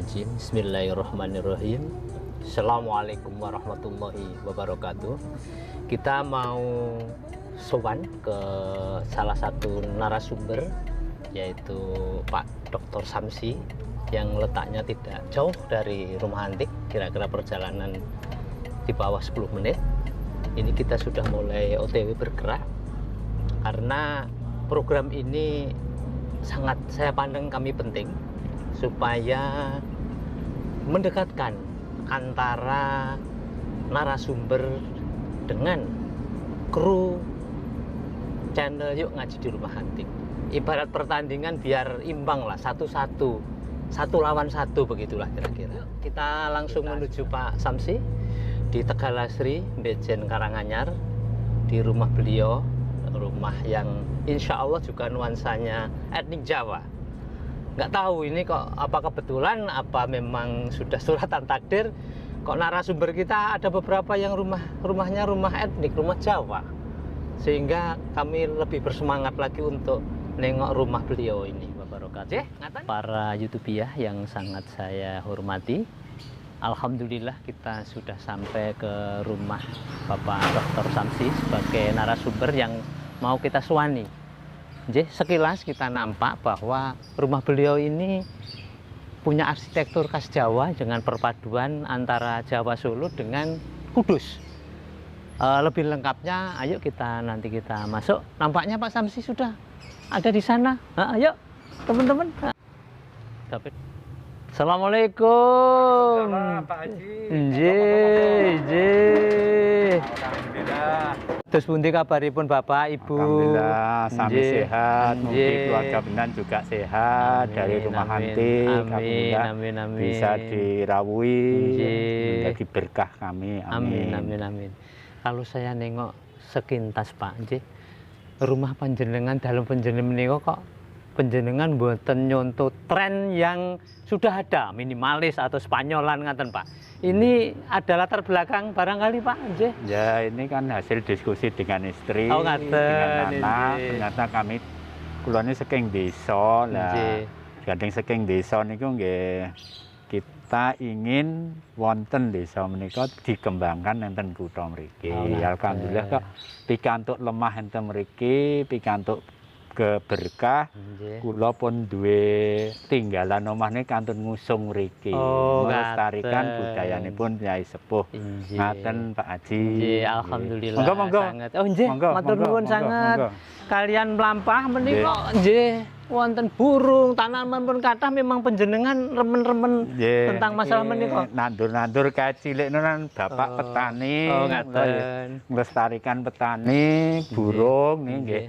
Minasyaitonirrajim. Bismillahirrahmanirrahim. Assalamualaikum warahmatullahi wabarakatuh. Kita mau sowan ke salah satu narasumber, yaitu Pak Dr. Samsi, yang letaknya tidak jauh dari Rumah Antik, kira-kira perjalanan di bawah 10 menit. Ini kita sudah mulai OTW bergerak karena program ini sangat saya pandang kami penting supaya mendekatkan antara narasumber dengan kru channel Yuk Ngaji di Rumah Antik. Ibarat pertandingan biar imbang lah, satu lawan satu, begitulah kira-kira. Kita langsung menuju Pak Samsi di Tegalasri, Bejen Karanganyar, di rumah beliau, rumah yang insya Allah juga nuansanya etnik Jawa. Nggak tahu ini kok apa kebetulan, apa memang sudah suratan takdir, kok narasumber kita ada beberapa yang rumahnya rumah etnik, rumah Jawa, sehingga kami lebih bersemangat lagi untuk nengok rumah beliau ini. Para YouTuber yang sangat saya hormati, alhamdulillah kita sudah sampai ke rumah Bapak Dr. Samsi sebagai narasumber yang mau kita suwani. Jadi sekilas kita nampak bahwa rumah beliau ini punya arsitektur khas Jawa dengan perpaduan antara Jawa Solo dengan Kudus. Lebih lengkapnya, ayo nanti kita masuk. Nampaknya Pak Samsi sudah ada di sana. Ayo teman-teman. Assalamualaikum. Pak Haji. Alhamdulillah. Terus pundi kabaripun Bapak, Ibu? Alhamdulillah, sami sehat. Mungkin keluarga Benan juga sehat. Amin, dari Rumah amin, Antik. amin, amin, amin. Bisa dirawui, Nggih. menjadi berkah kami. Amin, amin, amin. Kalau saya nengok sekintas Pak, rumah panjenengan dalam panjenengan menika kok panjenengan mboten nyontoh tren yang sudah ada, minimalis atau Spanyolan ngaten Pak. Ini ada latar belakang barangkali Pak, nggih? Ya, ini kan hasil diskusi dengan istri, Oh, ngaten, dengan anak. nggih. Ternyata kami kulone saking desa lah. Nggih. Gandeng saking desa niku nggih kita ingin wonten desa menika dikembangkan enten kutha mriki. Oh, ngaten. Alhamdulillah kok pikantuk lemah enten mriki, pikantuk keberkah. Nggih. Kula pun duwe tinggalan omah niki kantun ngusung mriki. Oh, melestarikan ngaten. budayanipun Nyai Sepuh. Nggih. Ngaten Pak Haji. Nggih, alhamdulillah. Monggo monggo. Sangat. Oh nggih, Monggo, matur monggo, nuwun monggo, sangat. monggo. Kalian melampah menika nggih wonten burung, tanaman pun kathah, memang panjenengan remen-remen Nggih, tentang masalah iki menika. nandur-nandur kae cilik nan bapak Oh. petani. Oh, ngaten. Melestarikan petani, burung nih nggih.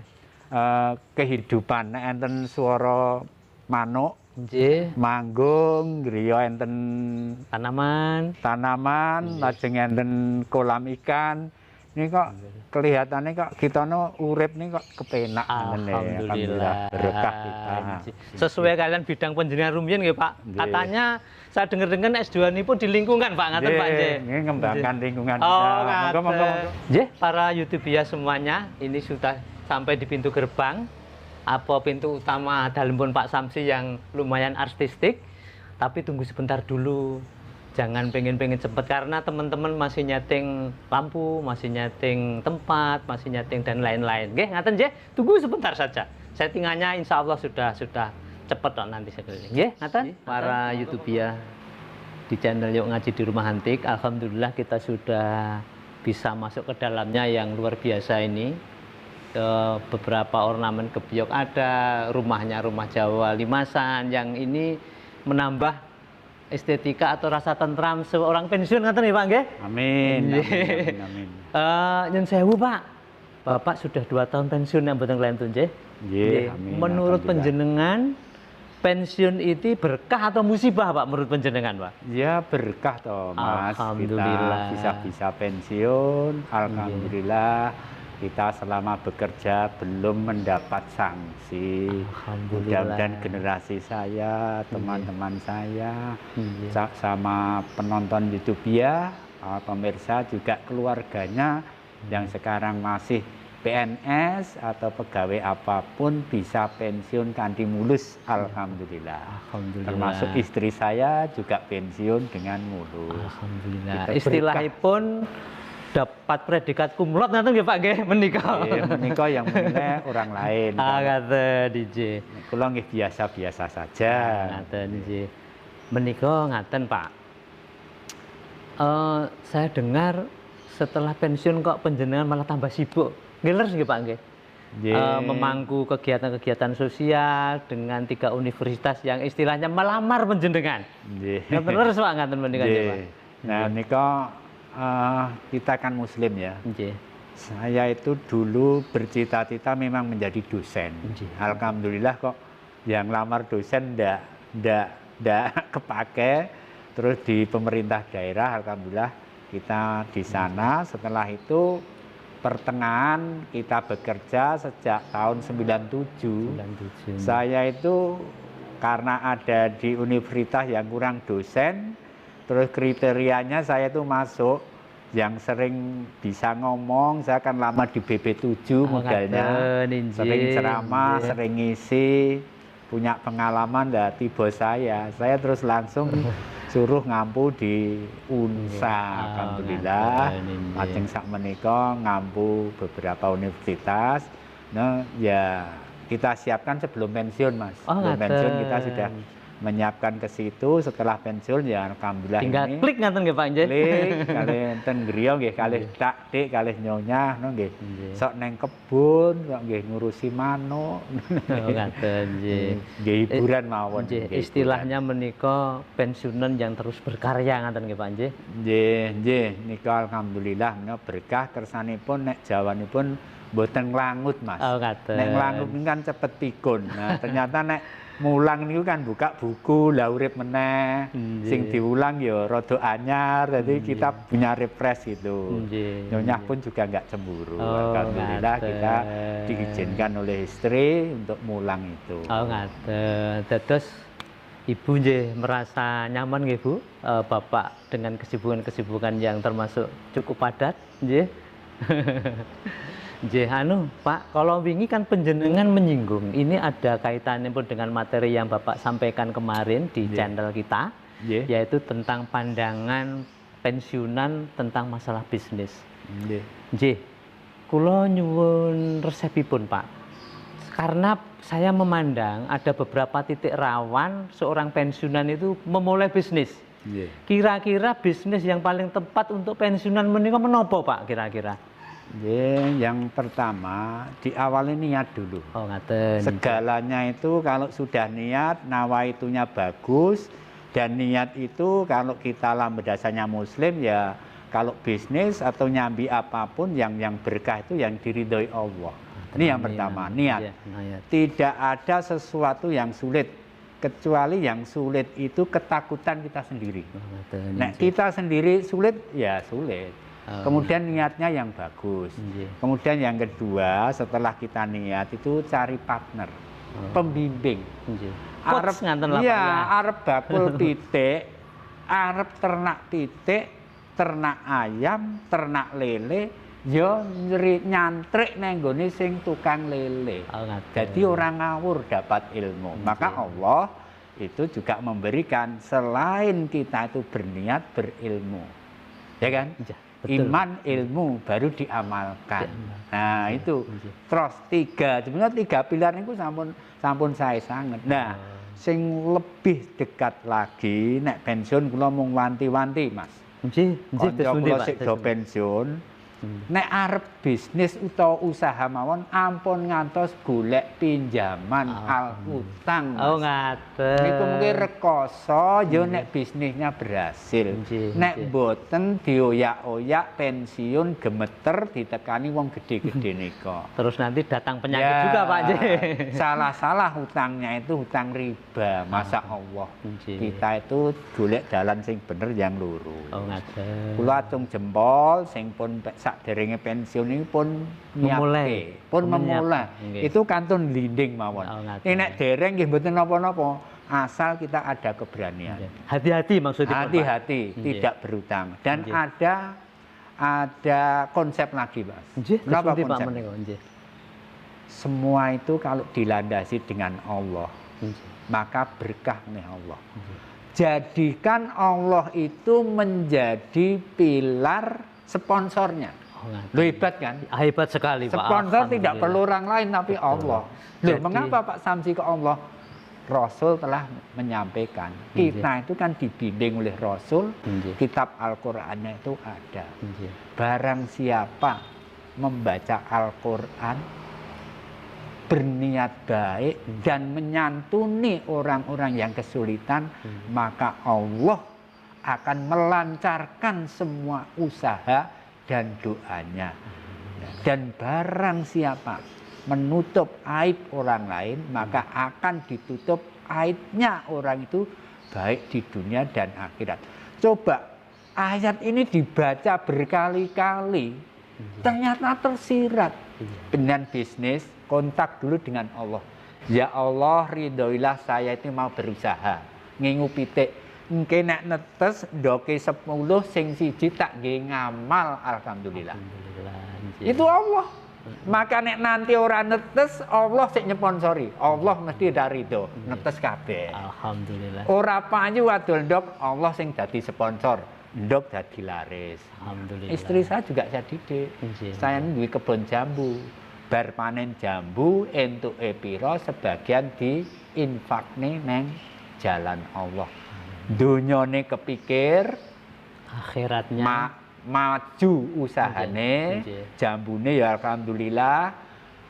Kehidupan nek enten swara manuk, Nggih, manggung, griya enten tanaman. tanaman, lajeng enten kolam ikan. Ini kok kelihatannya kok kita no urip nih kok kepenak ngene. Alhamdulillah. Berkah kita. Sesuai kalian bidang panjenengan rumiyin nggih Pak. Nggih. Katanya saya dengar-dengar S2 ini pun di lingkungan Pak, ngaten Pak nggih. Ini ngembangkan lingkungan Oh, kita. ngaten. Monggo. Nggih, para YouTuber semuanya, ini sudah sampai di pintu gerbang. Apa pintu utama dalempun Pak Samsi yang lumayan artistik. Tapi tunggu sebentar dulu. Jangan pengen cepet karena teman-teman masih nyeting lampu, masih nyeting tempat, masih nyeting dan lain-lain. Nggih, ngaten nggih. Tunggu sebentar saja. Settingannya insya Allah sudah cepet kok nanti sekali. Nggih, ngaten. Para YouTuber di channel Yuk Ngaji di Rumah Antik, alhamdulillah kita sudah bisa masuk ke dalamnya yang luar biasa ini. Ke beberapa ornamen gebyok ada, rumahnya rumah Jawa Limasan yang ini menambah estetika atau rasa tentram seorang pensiun, ngaten ya Pak nggih? Amin. Nggih. Amin. Nyun sewu Pak. Bapak sudah 2 tahun pensiun yang mboten kelanjut nggih. Nggih, amin. Menurut Alhamdulillah. panjenengan pensiun itu berkah atau musibah Pak menurut panjenengan Pak? Ya berkah toh Mas. Alhamdulillah. Kita bisa pensiun. Alhamdulillah. Kita selama bekerja belum mendapat sanksi. Alhamdulillah. Dan generasi saya, teman-teman saya, Iya. sama penonton YouTube ya, pemirsa juga keluarganya yang sekarang masih PNS atau pegawai apapun bisa pensiun kanthi mulus, alhamdulillah. Alhamdulillah. Termasuk istri saya juga pensiun dengan mulus. Alhamdulillah. Kita Istilahipun dapat predikat cum laude nanti nggih Pak nggih menika. Menika yang menilai orang lain. Ngaten nggih. Kula nggih biasa-biasa saja. Ngaten nggih. Menika ngaten Pak. Saya dengar setelah pensiun kok panjenengan malah tambah sibuk. Ngiler nggih Pak nggih. Memangku kegiatan-kegiatan sosial dengan 3 universitas yang istilahnya melamar panjenengan. Nggih. Bener Pak ngaten menika Pak. Nah, nika kita kan muslim ya. Nggih. Saya itu dulu bercita-cita memang menjadi dosen. Alhamdulillah kok yang lamar dosen ndak kepake. Terus di pemerintah daerah alhamdulillah kita di sana. Setelah itu pertengahan kita bekerja sejak tahun 97. Saya itu karena ada di universitas yang kurang dosen, terus kriterianya saya itu masuk yang sering bisa ngomong. Saya kan lama di BP7 modalnya, sering ceramah, sering ngisi, punya pengalaman dari bos saya terus langsung suruh ngampu di UNSA. Alhamdulillah lajeng sak menika ngampu beberapa universitas. Nah ya kita siapkan sebelum pensiun Mas. Sebelum pensiun kita sudah menyiapkan ke situ. Setelah pensiun ya alhamdulillah tinggal ini klik ngaten nggih Pak nggih. Klik kalih enten griya nggih kalih tak dik kalih nyonya nggih. Sok neng kebun sok nggih ngurusi manuk. Ngaten nggih. Nggih hiburan mawon. Istilahnya menika pensiunan yang terus berkarya ngaten nggih Pak nggih. Nggih nika alhamdulillah menika berkah kersanipun nek jawanipun mboten nglangut Mas. Nek nglangut kan cepet pikun. Nah ternyata nek mulang niku kan buka buku lah urip meneh. Sing diulang ya rada anyar, jadi kita punya refresh itu. Nyonya pun juga nggak cemburu. Alhamdulillah kita diizinkan oleh istri untuk mulang itu. Ngaten. Dados Ibu nggih merasa nyaman nggih Bu, Bapak dengan kesibukan-kesibukan yang termasuk cukup padat nggih. Nggih Pak, kalau wingi kan panjenengan menyinggung ini ada kaitannya pun dengan materi yang Bapak sampaikan kemarin di channel kita, yaitu tentang pandangan pensiunan tentang masalah bisnis. Nggih. Kula nyuwun resepipun Pak. Karena saya memandang ada beberapa titik rawan seorang pensiunan itu memulai bisnis. Kira-kira bisnis yang paling tepat untuk pensiunan menika menapa Pak kira-kira? Yang pertama diawali niat dulu. Ngaten. Segalanya itu kalau sudah niat, nawaitunya bagus, dan niat itu kalau kita dalam dasarnya muslim ya kalau bisnis atau nyambi apapun yang berkah itu yang diridhoi Allah. Ini yang pertama, niat. Tidak ada sesuatu yang sulit kecuali yang sulit itu ketakutan kita sendiri. Nah, kita sendiri sulit ya sulit. Kemudian niatnya yang bagus. Kemudian yang kedua setelah kita niat itu cari partner, pembimbing. Arep bakul pitik, arep ternak pitik, ternak ayam, ternak lele, yo nyantrik nang nggone sing tukang lele. Jadi orang ngawur dapat ilmu. Maka Allah itu juga memberikan selain kita itu berniat berilmu. Ya kan? Betul. Iman, ilmu baru diamalkan. Nah itu terus sebenarnya 3 pilar itu sampun saya sangat. Nah sing lebih dekat lagi nek pensiun kula mung wanti-wanti Mas. Kula sik do pensiun nek arep bisnis utawa usaha mawon ampun ngantos golek pinjaman utang. Ngaten. Niku mungkin rekoso yo nek bisnisnya berhasil. Nek mboten dioyak-oyak pensiun gemeter ditekani wong gede-gede nika. Terus nanti datang penyakit juga Pak J. Salah-salah hutangnya itu hutang riba. Masa Allah. Kita itu golek dalan sing bener yang lurus. Ngaten. Kula acung jempol sing pun sakderenge pensiun ini pun memulai. Itu kantun linding mawon. Nek dereng nggih mboten napa-napa, asal kita ada keberanian. Hati-hati maksudnya. Hati-hati, tidak berutang. Dan ada ada konsep lagi, Mas. Nggih, Kenapa kesundi, Pak, konsep? menika, nggih. Semua itu kalau dilandasi dengan Allah, Nggih. maka berkah nih Allah. Jadikan Allah itu menjadi pilar sponsornya. Oh, ngaten. Lo hebat kan? Hebat sekali, Pak. Sponsor tidak Alhamdulillah. perlu orang lain tapi Betul. Allah. Loh, Jadi- mengapa Pak Samsi ke Allah? Rasul telah menyampaikan. Kita itu kan dibimbing oleh Rasul, Nggih. kitab Al-Qur'annya itu ada. Nggih. Barang siapa membaca Al-Qur'an berniat baik dan menyantuni orang-orang yang kesulitan, maka Allah akan melancarkan semua usaha dan doanya. Dan barang siapa menutup aib orang lain, maka akan ditutup aibnya orang itu baik di dunia dan akhirat. Coba ayat ini dibaca berkali-kali, ternyata tersirat. Dengan bisnis, kontak dulu dengan Allah. Ya Allah, ridhoilah saya itu mau berusaha. Ngingu pitik. Engke nek netes ndoke 10 sing siji tak nggih ngamal, alhamdulillah. Alhamdulillah. Nggih. Itu Allah. Maka nek nanti orang netes, Allah sik nyponsori. Allah mesti dak ridho, netes kabeh. Alhamdulillah. Ora payu adol ndok, Allah sing dadi sponsor. Ndok dadi laris. Alhamdulillah. Istri saya juga saya didik. Nggih. Saya duwe kebun jambu. Bar panen jambu entuke pira sebagian diinfakne neng jalan Allah. Dunyane kepikir, Akhiratnya. maju usahane, Nggih. jambune ya alhamdulillah.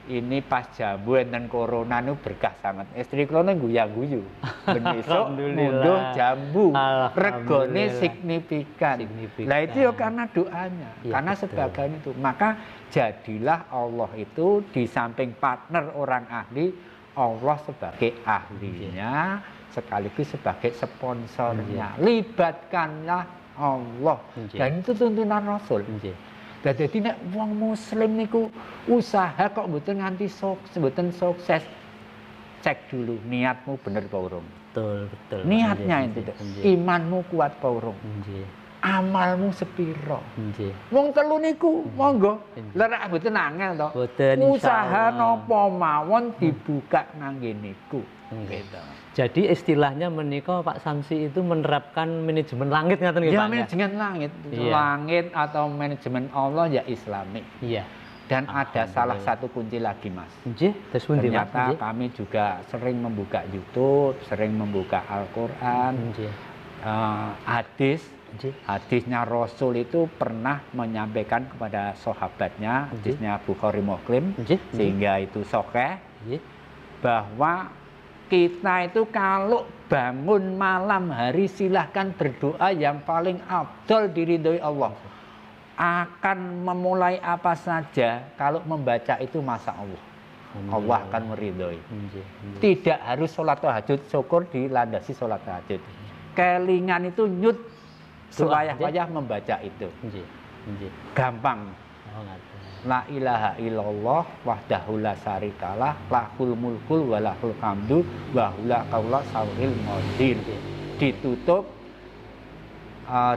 Ini pas jambu enten corona nu berkah sangat. Istri kula nu guyu-guyu. Ben esuk Alhamdulillah. munduh jambu. Regone Alhamdulillah. signifikan. Signifikan. Lah itu ya karena doanya, Iya, karena betul. sebagian itu. Maka jadilah Allah itu di samping partner orang ahli, Allah sebagai ahlinya sekaligus sebagai sponsornya. Libatkanlah Allah. Nggih. Dan itu tuntunan Rasul. Nggih. Dadi nek wong muslim niku usaha kok mboten nganti mboten sukses. Cek dulu niatmu bener apa urung. Betul, betul. Niatnya Nggih, itu. nggih. Imanmu kuat apa urung. Nggih. Amalmu sepiro. Nggih. Wong telu niku monggo. Nggih. Lah nek mboten angel to. Boten, Usaha insyaallah. napa mawon dibuka nang niku. Nggih. Gitu. Jadi istilahnya menika Pak Samsi itu menerapkan manajemen langit ngaten nggih, Ya Pak? manajemen langit. Iya. Langit atau manajemen Allah ya Islami. Iya. Dan ada Alhamdulillah. salah satu kunci lagi, Mas. Nggih, terus pundi, Pak? Ternyata Nggih. kami juga sering membuka YouTube, sering membuka Al-Quran, Nggih. hadis. Nggih. Hadisnya Rasul itu pernah menyampaikan kepada sahabatnya, hadisnya Bukhari Muslim, Nggih. sehingga itu sahih, Nggih. bahwa kita itu kalau bangun malam hari silahkan berdoa yang paling afdol diridhoi Allah. Akan memulai apa saja kalau membaca itu masa Allah. Allah akan meridhoi. Nggih. Tidak harus sholat tahajud, syukur dilandasi sholat tahajud. Kelingan itu nyut sewayah-wayah membaca itu. Nggih. Nggih. Gampang. Oh, ngaten. La ilaha illallah wahdahu la syarikalah lahul mulkul wa lahul hamdu wa huwa qaula sawil qadir.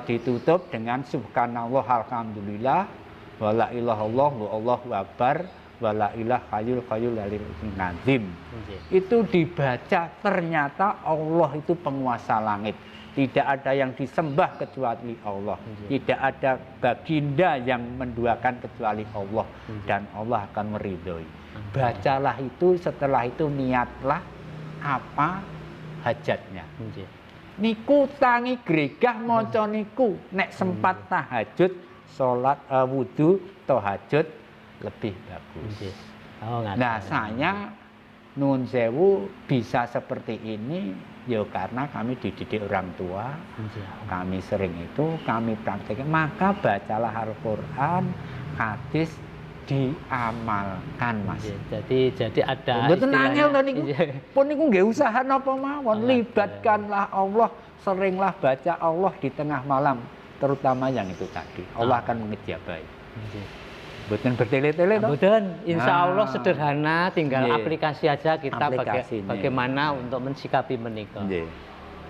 Ditutup dengan subhanallah alhamdulillah wa la ilaha illallah wa allahu akbar wa la ilaha hayyul qayyum nazim. Nggih. Itu dibaca ternyata Allah itu penguasa langit. Tidak ada yang disembah kecuali Allah. Tidak ada baginda yang menduakan kecuali Allah. Dan Allah akan meridhoi. Bacalah itu, setelah itu niatlah apa hajatnya. Nggih. Niku tangi gregah maca niku. Nek sempat tahajud, salat wudu, tahajud lebih bagus. Nggih. Oh, ngaten. Nah, saya nuwun sewu bisa seperti ini ya karena kami dididik orang tua, Nggih. kami sering itu, kami praktekkan, maka bacalah Al-Quran, hadis diamalkan, Mas. Nggih. Jadi ada Mboten angel to niku. Iya. Pun niku nggih usaha napa mawon, Oh, libatkanlah Allah, seringlah baca Allah di tengah malam, terutama yang itu tadi. Allah akan mengejabai. Nggih. Mboten bertele-tele to. Kemudian insya Allah Nah. sederhana, tinggal Nggih. aplikasi aja kita Aplikasinya. bagaimana untuk mensikapi menika. Nggih.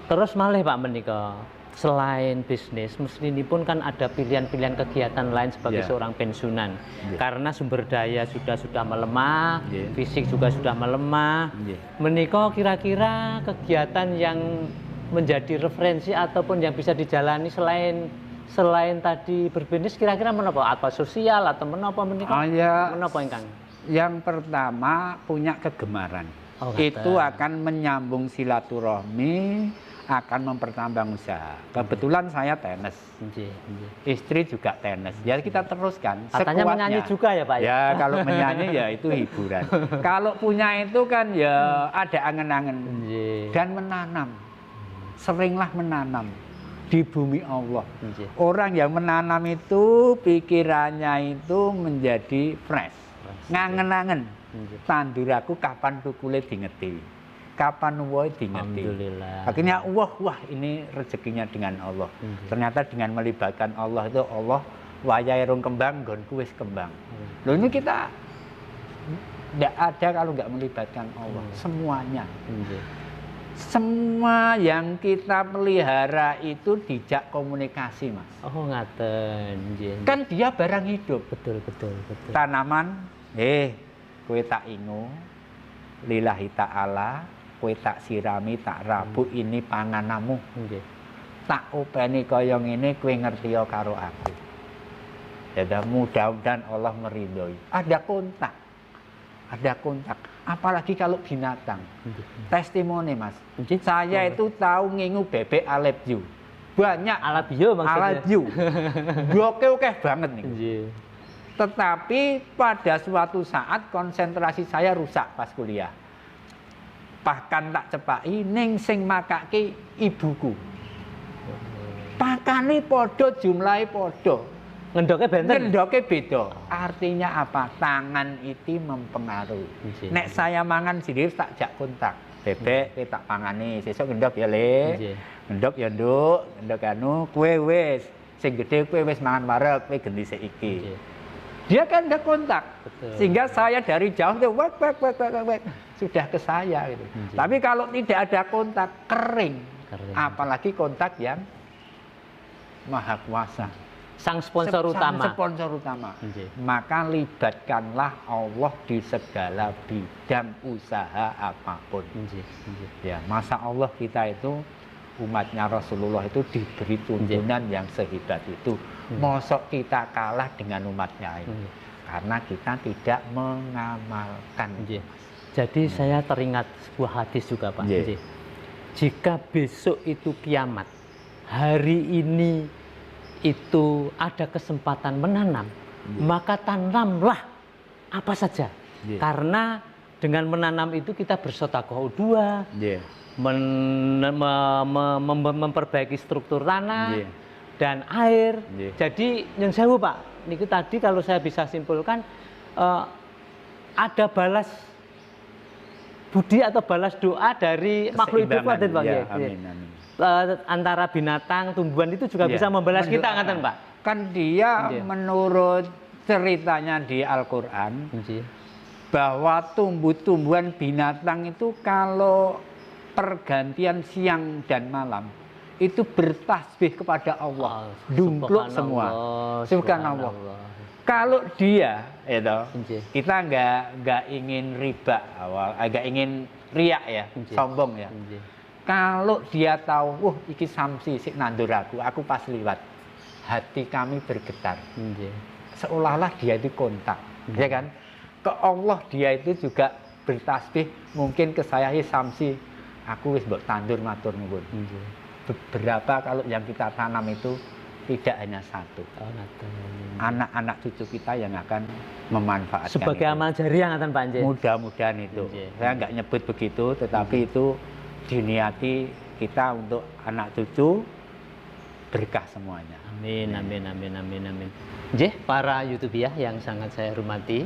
Terus malih Pak menika, selain bisnis, mesti pun kan ada pilihan-pilihan kegiatan lain sebagai seorang pensiunan. Karena sumber daya sudah melemah, fisik juga sudah melemah. Menikah kira-kira kegiatan yang menjadi referensi ataupun yang bisa dijalani selain tadi berbisnis, kira-kira menapa? Apa sosial atau menapa menikah? Menapa ingkang? Yang pertama punya kegemaran. Itu akan menyambung silaturahmi, akan mempertambah usaha. Kebetulan saya tenis, istri juga tenis. Jadi kita teruskan. Katanya menyanyi juga ya Pak? Ya kalau menyanyi ya itu hiburan. Kalau punya itu kan ya ada angen-angen dan menanam. Seringlah menanam di bumi Allah. Orang yang menanam itu pikirannya itu menjadi fresh. Ngangen-angen. Tandur aku kapan tukule dingeti. Kapan woe dingeti. Akhirnya wah ini rezekinya dengan Allah. Ternyata dengan melibatkan Allah itu Allah wayahe rong kembang nggonku wis kembang. Loh ini kita tidak ada kalau nggak melibatkan Allah. Semuanya. Semua yang kita pelihara itu dijak komunikasi, Mas. Oh, ngaten. Kan dia barang hidup. Betul. Tanaman, kowe tak ingu, lillahi ta'ala, kowe tak sirami, tak rabu, ini panganamu. Tak openi kaya ngene, kowe ngerti karo aku. Ya mudah-mudahan Allah meridhoi. Ada kontak. Apalagi kalau binatang. Testimoni, Mas. Saya itu tahu ngingu bebek alebyu. Banyak. Alebyu maksudnya? Alebyu. Oke banget nih. Tetapi pada suatu saat konsentrasi saya rusak pas kuliah. Bahkan tak cepai ning sing makake ibuku. Pakane podo, jumlahe podo. Ngendoknya benten? Ngendoknya beda. Artinya apa? Tangan itu mempengaruhi. Nek saya mangan sendiri tak jak kontak. Bebek tak pangani, sesuk ngendok ya le. Ngendok ya nduk, ngendok anu kue wis. Sing gede kue wis mangan wareg, kue gendi iki. Dia kan ada kontak. Sehingga saya dari jauh tuh wek sudah ke saya gitu. Tapi kalau tidak ada kontak kering. Apalagi kontak yang maha kuasa. Sang sponsor utama. Maka libatkanlah Allah di segala bidang usaha apapun. Ya, masa Allah kita itu umatnya Rasulullah itu diberi tuntunan yang sehebat itu. Mosok kita kalah dengan umatnya ini. Karena kita tidak mengamalkan. Jadi saya teringat sebuah hadis juga Pak. Jika besok itu kiamat, hari ini itu ada kesempatan menanam, maka tanamlah apa saja. Karena dengan menanam itu kita bersedekah dua, memperbaiki struktur tanah dan air. Jadi yang saya Pak, ini tadi kalau saya bisa simpulkan ada balas budi atau balas doa dari makhluk hidup Bang. Antara binatang, tumbuhan itu juga bisa membalas kita, ngaten Pak. Kan dia menurut ceritanya di Al-Qur'an bahwa tumbuh-tumbuhan binatang itu kalau pergantian siang dan malam itu bertasbih kepada Allah, dumpluk semua. Subhanallah. Kalau dia kita nggak ingin riba nggak ingin riak ya, sombong ya. Kalau dia tahu, iki samsi sik nandur aku pas liwat, hati kami bergetar. Seolah-olah dia itu kontak, ya kan? Ke Allah dia itu juga bertasbih, mungkin ke saya samsi, aku wis mbok tandur matur nuwun. Beberapa kalau yang kita tanam itu tidak hanya satu. Anak-anak cucu kita yang akan memanfaatkan sebagai itu. Amal jariah ngaten Pak Njen. Mudah-mudahan itu. Saya nggak nyebut begitu, tetapi itu diniati kita untuk anak cucu berkah semuanya. Amin. Nggih, para YouTuber yang sangat saya hormati.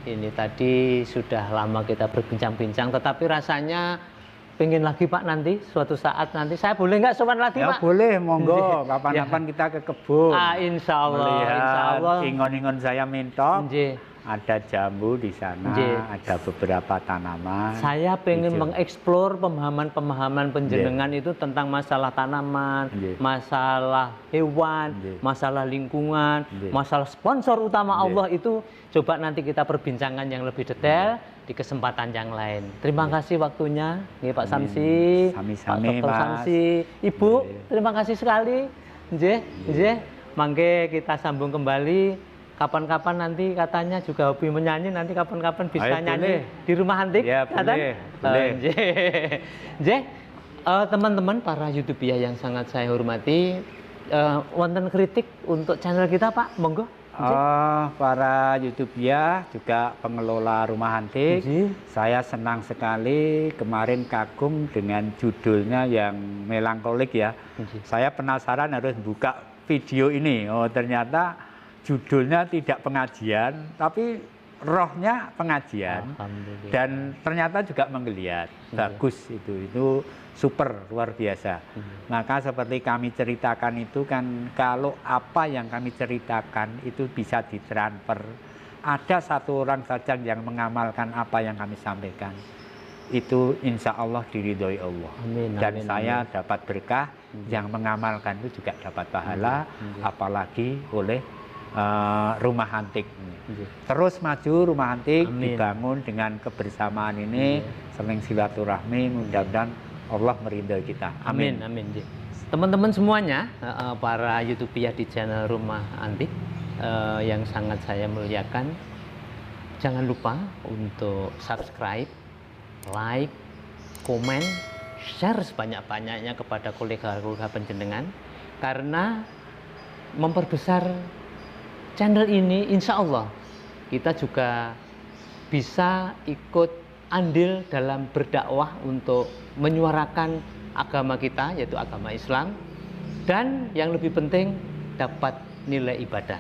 Ini tadi sudah lama kita berbincang-bincang, tetapi rasanya pengen lagi Pak nanti suatu saat nanti. Saya boleh nggak sowan lagi ya, Pak? Boleh, monggo. Kapan-kapan kita ke kebun. Insya Allah. Ingon-ingon saya minta. ada jambu di sana, ada beberapa tanaman. Saya pengen mengeksplor pemahaman-pemahaman penjenengan itu tentang masalah tanaman, masalah hewan, masalah lingkungan, masalah sponsor utama Allah itu. Coba nanti kita perbincangkan yang lebih detail di kesempatan yang lain. Terima kasih waktunya, Pak Samsi, Pak Dr. Samsi, Ibu. Terima kasih sekali. Mangke kita sambung kembali. Kapan-kapan nanti katanya juga hobi menyanyi, nanti kapan-kapan bisa nyanyi di Rumah Antik. Ya, boleh. Teman-teman para YouTuber yang sangat saya hormati, wonten kritik untuk channel kita, Pak? Monggo. Para YouTuber juga pengelola Rumah Antik, saya senang sekali kemarin kagum dengan judulnya yang melankolik ya. Saya penasaran harus buka video ini. Oh, ternyata judulnya tidak pengajian, tapi rohnya pengajian. Dan ternyata juga menggeliat. Bagus itu super, luar biasa. Maka seperti kami ceritakan itu kan, kalau apa yang kami ceritakan itu bisa ditransfer. Ada satu orang saja yang mengamalkan apa yang kami sampaikan. Itu insya Allah diridhoi Allah. Dan saya dapat berkah, yang mengamalkan itu juga dapat pahala, apalagi oleh Rumah Antik. Terus maju Rumah Antik, dibangun dengan kebersamaan ini, saling silaturahmi, mudah-mudahan Allah meridhai kita. Amin. Teman-teman semuanya, para YouTuber di channel Rumah Antik yang sangat saya muliakan, jangan lupa untuk subscribe, like, komen, share sebanyak-banyaknya kepada kolega-kolega penjenengan, karena memperbesar channel ini, insya Allah kita juga bisa ikut andil dalam berdakwah untuk menyuarakan agama kita, yaitu agama Islam, dan yang lebih penting dapat nilai ibadah.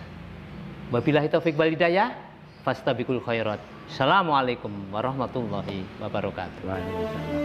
Wabillahi taufiq wal hidayah, fastabiqul khairat. Assalamualaikum warahmatullahi wabarakatuh. Waalaikumsalam.